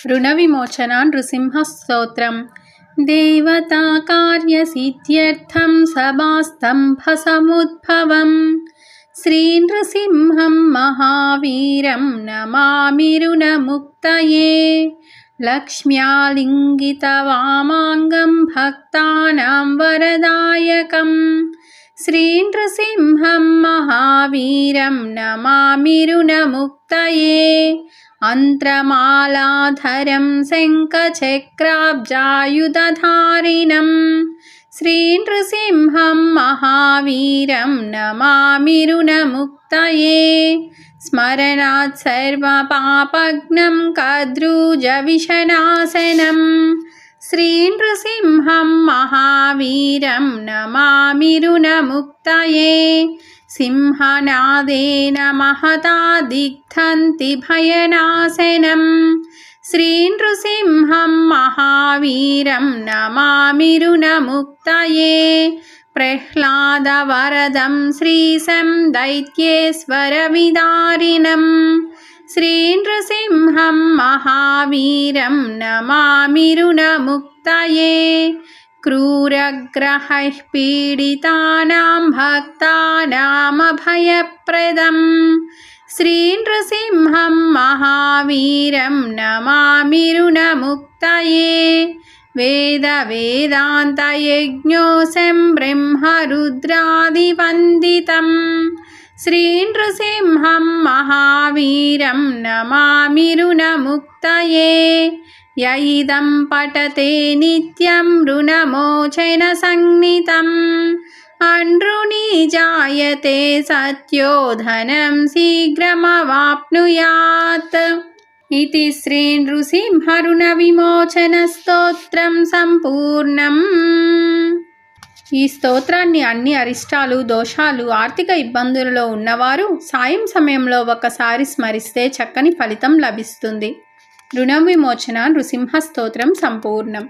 రుణ విమోచన నృసింహస్తోత్రం. దేవతా కార్యసిద్ధ్యర్థం సభాస్తంభసముద్భవం శ్రీ నృసింహం మహావీరం నమామి రుణముక్తయే. లక్ష్మ్యాలింగితవామాంగం భక్తానాం వరదాయకం శ్రీ నృసింహం మహావీరం నమామి రుణముక్తయే. అంత్రమాలాధరం శంఖచక్రాబ్జాయుధధారిణం శ్రీ నృసింహం మహావీరం నమామి రుణముక్తయే. స్మరణాత్ సర్వపాపఘ్నం కద్రూజవిషనాశనం శ్రీ నృసింహం మహావీరం నమామి రుణముక్తయే. సింహనాదేన మహతా దిగ్ధంతి భయనాశనం శ్రీ నృసింహం మహావీరం నమామి రుణముక్తయే. ప్రహ్లాదవరదం శ్రీశం దైత్యేశ్వరవిదారిణం శ్రీ నృసింహం మహావీరం నమామి రుణముక్తయే. క్రూరగ్రహైః పీడితానాం భక్తానామభయప్రదం శ్రీ నృసింహం మహావీరం నమామి రుణముక్తయే. వేదవేదాంతయజ్ఞోశం బ్రహ్మరుద్రాదివందితం శ్రీ నృసింహం మహావీరం నమామి రుణముక్తయే. య ఇదం పఠతే నిత్యం రుణమోచన సంజ్ఞితం అనృణీ జాయతే సత్యో ధనం శీఘ్రమవాప్నుయాత్. ఇతి శ్రీ నృసింహ రుణ విమోచన స్తోత్రం సంపూర్ణం. ఈ స్తోత్రాన్ని అన్ని అరిష్టాలు, దోషాలు, ఆర్థిక ఇబ్బందులలో ఉన్నవారు సాయం సమయంలో ఒకసారి స్మరిస్తే చక్కని ఫలితం లభిస్తుంది. రుణ విమోచన నృసింహ స్తోత్రం సంపూర్ణం.